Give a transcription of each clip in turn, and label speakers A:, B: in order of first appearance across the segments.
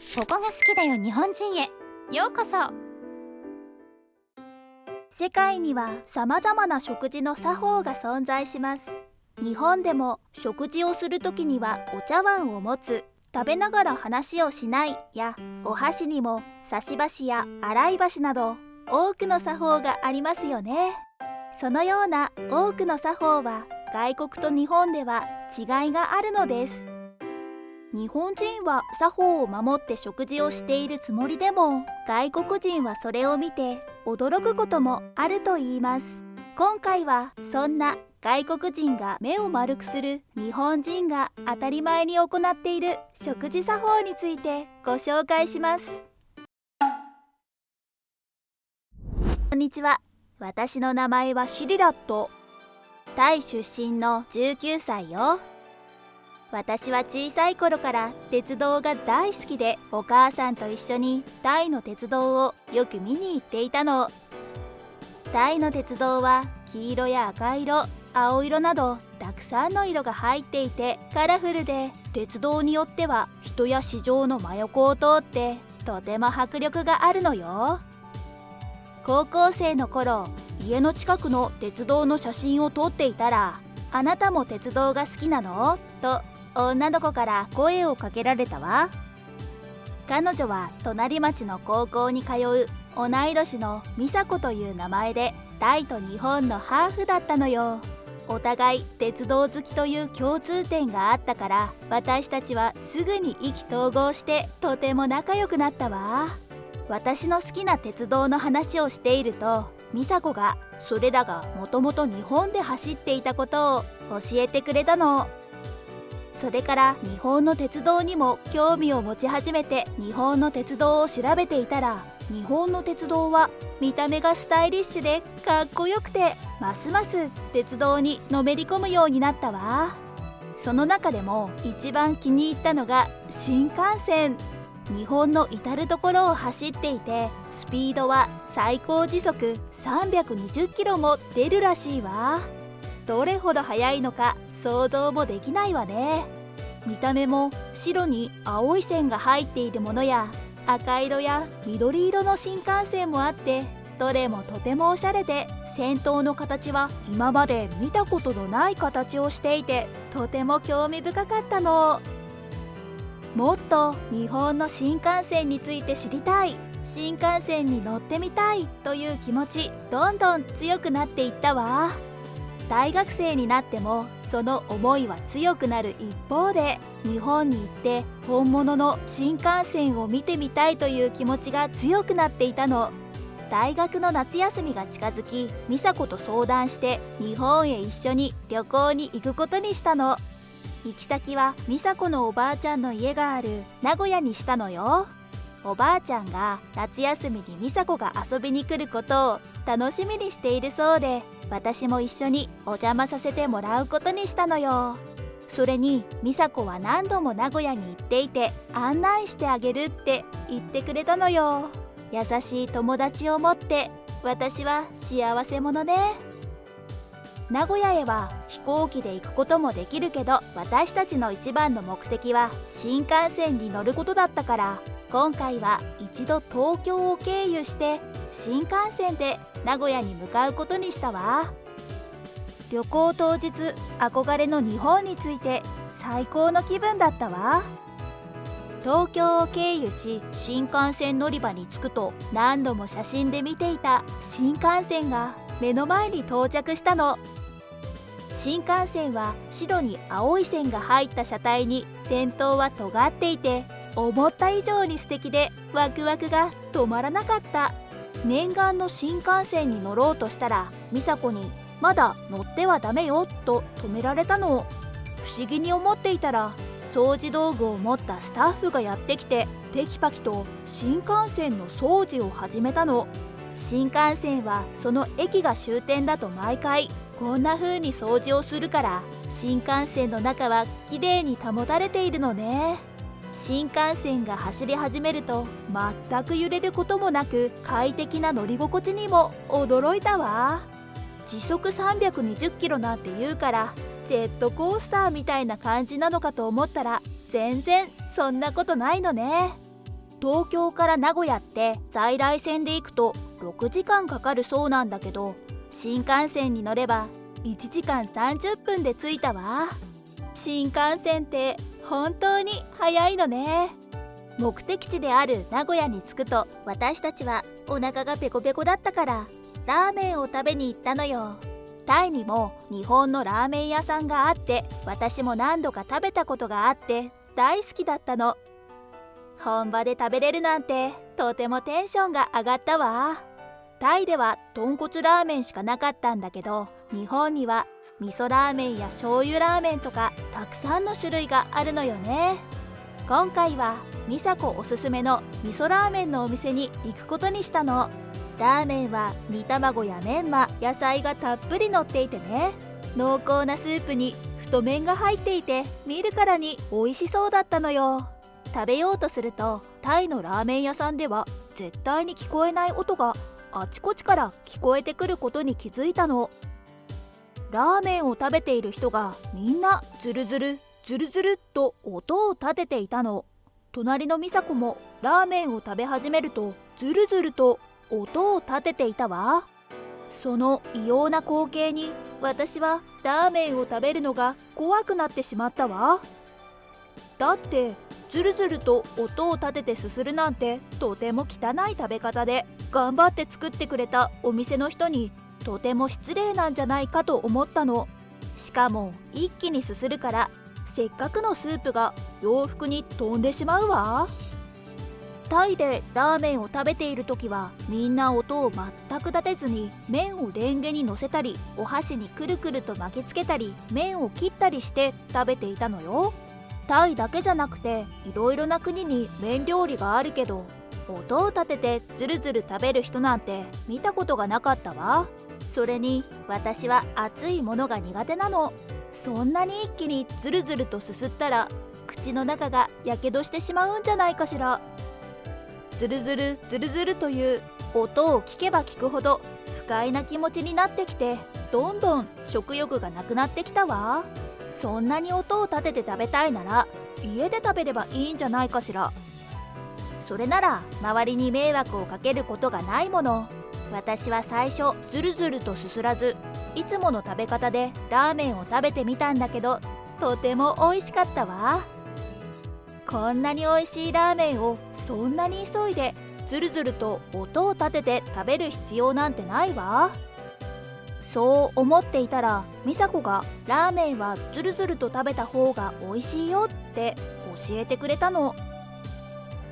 A: ここが好きだよ日本人へようこそ。
B: 世界には様々な食事の作法が存在します。日本でも食事をするときにはお茶碗を持つ、食べながら話をしないや、お箸にも差し箸や洗い箸など多くの作法がありますよね。そのような多くの作法は外国と日本では違いがあるのです。日本人は作法を守って食事をしているつもりでも、外国人はそれを見て驚くこともあると言います。今回はそんな外国人が目を丸くする日本人が当たり前に行っている食事作法についてご紹介します。こんにちは。私の名前はシリラット。タイ出身の19歳よ。私は小さい頃から鉄道が大好きで、お母さんと一緒にタイの鉄道をよく見に行っていたの。タイの鉄道は黄色や赤色、青色などたくさんの色が入っていてカラフルで、鉄道によっては人や市場の真横を通ってとても迫力があるのよ。高校生の頃、家の近くの鉄道の写真を撮っていたら、あなたも鉄道が好きなのと女の子から声をかけられたわ。彼女は隣町の高校に通う同い年のミサコという名前で、タイと日本のハーフだったのよ。お互い鉄道好きという共通点があったから、私たちはすぐに意気投合してとても仲良くなったわ。私の好きな鉄道の話をしていると、ミサコがそれらがもともと日本で走っていたことを教えてくれたの。それから日本の鉄道にも興味を持ち始めて、日本の鉄道を調べていたら、日本の鉄道は見た目がスタイリッシュでかっこよくて、ますます鉄道にのめり込むようになったわ。その中でも一番気に入ったのが新幹線。日本の至る所を走っていて、スピードは最高時速320キロも出るらしいわ。どれほど速いのか想像もできないわね。見た目も白に青い線が入っているものや、赤色や緑色の新幹線もあって、どれもとてもおしゃれで、先頭の形は今まで見たことのない形をしていて、とても興味深かったの。もっと日本の新幹線について知りたい、新幹線に乗ってみたいという気持ち、どんどん強くなっていったわ。大学生になってもその思いは強くなる一方で、日本に行って本物の新幹線を見てみたいという気持ちが強くなっていたの。大学の夏休みが近づき、美佐子と相談して日本へ一緒に旅行に行くことにしたの。行き先は美佐子のおばあちゃんの家がある名古屋にしたのよ。おばあちゃんが夏休みに美佐子が遊びに来ることを楽しみにしているそうで、私も一緒にお邪魔させてもらうことにしたのよ。それに美佐子は何度も名古屋に行っていて、案内してあげるって言ってくれたのよ。優しい友達を持って私は幸せ者ね。名古屋へは飛行機で行くこともできるけど、私たちの一番の目的は新幹線に乗ることだったから、今回は一度東京を経由して新幹線で名古屋に向かうことにしたわ。旅行当日、憧れの日本について最高の気分だったわ。東京を経由し新幹線乗り場に着くと、何度も写真で見ていた新幹線が目の前に到着したの。新幹線は白に青い線が入った車体に、先頭は尖っていて、思った以上に素敵でワクワクが止まらなかった。念願の新幹線に乗ろうとしたら、美佐子にまだ乗ってはダメよと止められたの。不思議に思っていたら、掃除道具を持ったスタッフがやってきて、テキパキと新幹線の掃除を始めたの。新幹線はその駅が終点だと毎回こんな風に掃除をするから、新幹線の中はきれいに保たれているのね。新幹線が走り始めると、全く揺れることもなく快適な乗り心地にも驚いたわ。時速320キロなんて言うから、ジェットコースターみたいな感じなのかと思ったら、全然そんなことないのね。東京から名古屋って在来線で行くと6時間かかるそうなんだけど、新幹線に乗れば1時間30分で着いたわ。新幹線って本当に早いのね。目的地である名古屋に着くと、私たちはお腹がペコペコだったからラーメンを食べに行ったのよ。タイにも日本のラーメン屋さんがあって、私も何度か食べたことがあって大好きだったの。本場で食べれるなんてとてもテンションが上がったわ。タイでは豚骨ラーメンしかなかったんだけど、日本には味噌ラーメンや醤油ラーメンとかたくさんの種類があるのよね。今回は美佐子おすすめの味噌ラーメンのお店に行くことにしたの。ラーメンは煮卵やメンマ、野菜がたっぷり乗っていてね、濃厚なスープに太麺が入っていて、見るからに美味しそうだったのよ。食べようとすると、タイのラーメン屋さんでは絶対に聞こえない音があちこちから聞こえてくることに気づいたの。ラーメンを食べている人がみんなズルズルズルズルっと音を立てていたの。隣の美佐子もラーメンを食べ始めるとズルズルと音を立てていたわ。その異様な光景に私はラーメンを食べるのが怖くなってしまったわ。だってズルズルと音を立ててすするなんてとても汚い食べ方で、頑張って作ってくれたお店の人にとても失礼なんじゃないかと思ったの。しかも一気にすするからせっかくのスープが洋服に飛んでしまうわ。タイでラーメンを食べている時はみんな音を全く立てずに麺をレンゲに乗せたり、お箸にくるくると巻きつけたり、麺を切ったりして食べていたのよ。タイだけじゃなくていろいろな国に麺料理があるけど、音を立ててズルズル食べる人なんて見たことがなかったわ。それに私は熱いものが苦手なの。そんなに一気にズルズルとすすったら口の中がやけどしてしまうんじゃないかしら。ズルズルズルズルという音を聞けば聞くほど不快な気持ちになってきて、どんどん食欲がなくなってきたわ。そんなに音を立てて食べたいなら家で食べればいいんじゃないかしら。それなら周りに迷惑をかけることがないもの。私は最初ズルズルとすすらず、いつもの食べ方でラーメンを食べてみたんだけど、とても美味しかったわ。こんなに美味しいラーメンをそんなに急いでズルズルと音を立てて食べる必要なんてないわ。そう思っていたら、美佐子がラーメンはズルズルと食べた方が美味しいよって教えてくれたの。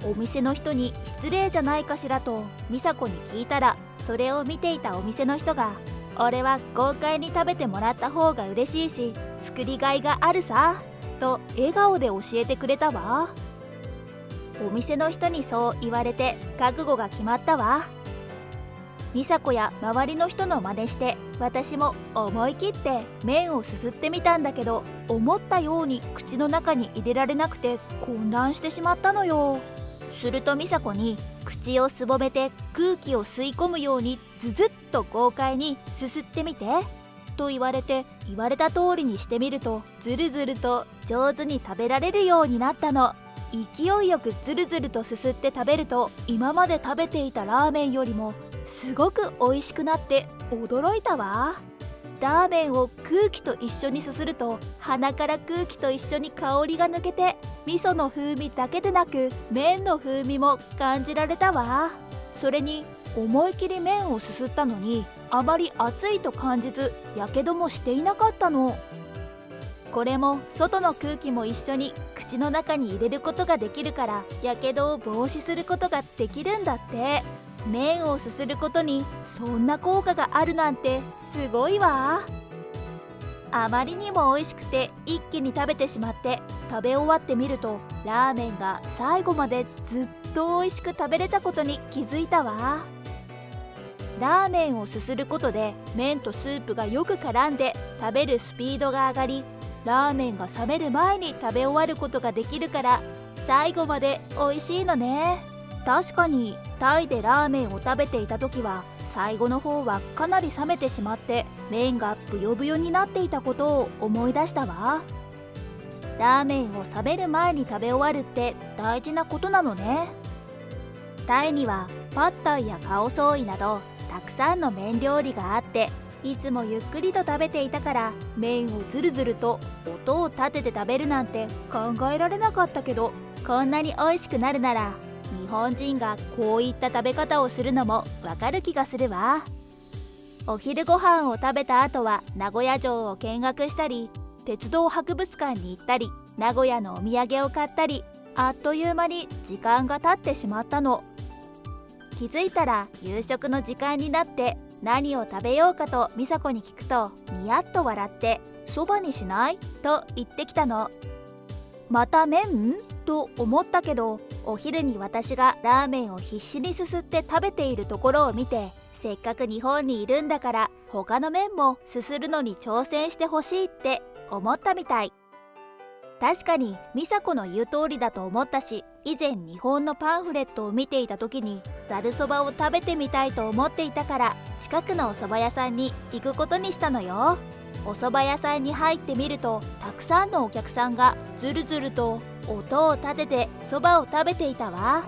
B: お店の人に失礼じゃないかしらと美佐子に聞いたら、それを見ていたお店の人が、俺は豪快に食べてもらった方が嬉しいし作りがいがあるさと笑顔で教えてくれたわ。お店の人にそう言われて覚悟が決まったわ。美佐子や周りの人の真似して私も思い切って麺をすすってみたんだけど、思ったように口の中に入れられなくて混乱してしまったのよ。すると美佐子に口をすぼめて空気を吸い込むようにズズッと豪快にすすってみてと言われて、言われた通りにしてみるとズルズルと上手に食べられるようになったの。勢いよくズルズルとすすって食べると、今まで食べていたラーメンよりもすごく美味しくなって驚いたわ。ラーメンを空気と一緒にすすると鼻から空気と一緒に香りが抜けて、味噌の風味だけでなく麺の風味も感じられたわ。それに思い切り麺をすすったのにあまり熱いと感じず、やけどもしていなかったの。これも外の空気も一緒に口の中に入れることができるから、やけどを防止することができるんだって。麺をすすることにそんな効果があるなんてすごいわ。あまりにも美味しくて一気に食べてしまって、食べ終わってみるとラーメンが最後までずっと美味しく食べれたことに気づいたわ。ラーメンをすすることで麺とスープがよく絡んで食べるスピードが上がり、ラーメンが冷める前に食べ終わることができるから最後まで美味しいのね。確かにタイでラーメンを食べていた時は最後の方はかなり冷めてしまって麺がブヨブヨになっていたことを思い出したわ。ラーメンを冷める前に食べ終わるって大事なことなのね。タイにはパッタイやカオソーイなどたくさんの麺料理があって、いつもゆっくりと食べていたから、麺をズルズルと音を立てて食べるなんて考えられなかったけど、こんなに美味しくなるなら日本人がこういった食べ方をするのもわかる気がするわ。お昼ご飯を食べた後は名古屋城を見学したり、鉄道博物館に行ったり、名古屋のお土産を買ったり、あっという間に時間が経ってしまったの。気づいたら夕食の時間になって、何を食べようかと美佐子に聞くと、ニヤッと笑って「そばにしない?」と言ってきたの。また麺と思ったけど、お昼に私がラーメンを必死にすすって食べているところを見て、せっかく日本にいるんだから他の麺もすするのに挑戦してほしいって思ったみたい。確かに美佐子の言う通りだと思ったし、以前日本のパンフレットを見ていた時にざるそばを食べてみたいと思っていたから、近くのお蕎麦屋さんに行くことにしたのよ。お蕎麦屋さんに入ってみると、たくさんのお客さんがずるずると音を立ててそばを食べていたわ。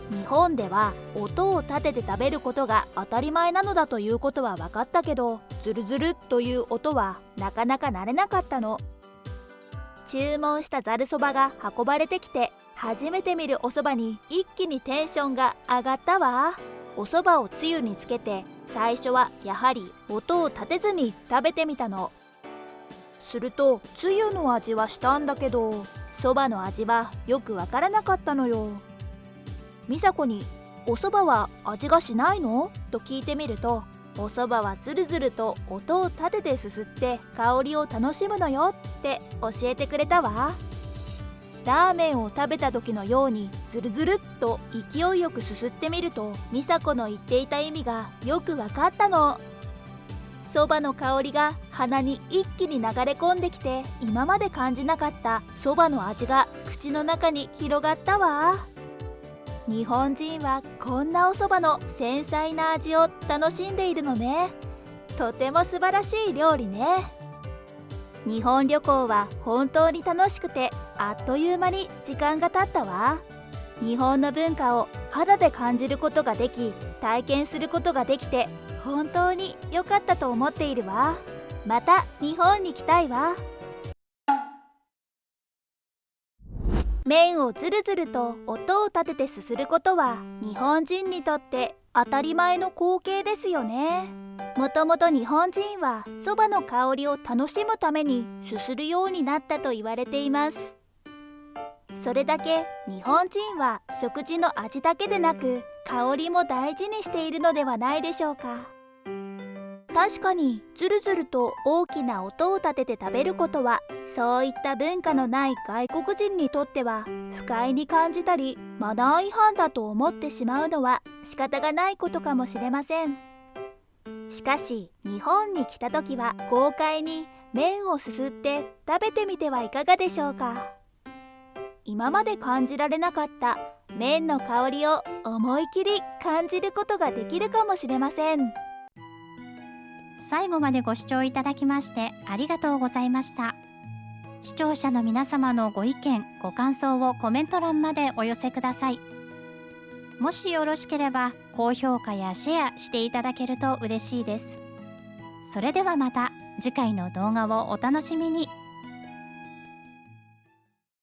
B: 日本では音を立てて食べることが当たり前なのだということは分かったけど、ズルズルという音はなかなか慣れなかったの。注文したざるそばが運ばれてきて、初めて見るおそばに一気にテンションが上がったわ。おそばをつゆにつけて、最初はやはり音を立てずに食べてみたの。するとつゆの味はしたんだけど、そばの味はよくわからなかったのよ。美佐子に「おそばは味がしないの?」と聞いてみると、おそばはずるずると音を立ててすすって香りを楽しむのよって教えてくれたわ。ラーメンを食べた時のようにずるずるっと勢いよくすすってみると、美佐子の言っていた意味がよくわかったの。そばの香りが鼻に一気に流れ込んできて、今まで感じなかったそばの味が口の中に広がったわ。日本人はこんなお蕎麦の繊細な味を楽しんでいるのね。とても素晴らしい料理ね。日本旅行は本当に楽しくて、あっという間に時間が経ったわ。日本の文化を肌で感じることができ、体験することができて、本当に良かったと思っているわ。また日本に来たいわ。麺をずるずると音を立ててすすることは、日本人にとって当たり前の光景ですよね。もともと日本人はそばの香りを楽しむためにすするようになったと言われています。それだけ日本人は食事の味だけでなく、香りも大事にしているのではないでしょうか。確かにずるずると大きな音を立てて食べることは、そういった文化のない外国人にとっては不快に感じたり、マナー違反だと思ってしまうのは仕方がないことかもしれません。しかし日本に来た時は豪快に麺をすすって食べてみてはいかがでしょうか。今まで感じられなかった麺の香りを思い切り感じることができるかもしれません。
A: 最後までご視聴いただきましてありがとうございました。視聴者の皆様のご意見ご感想をコメント欄までお寄せください。もしよろしければ高評価やシェアしていただけると嬉しいです。それではまた次回の動画をお楽しみに。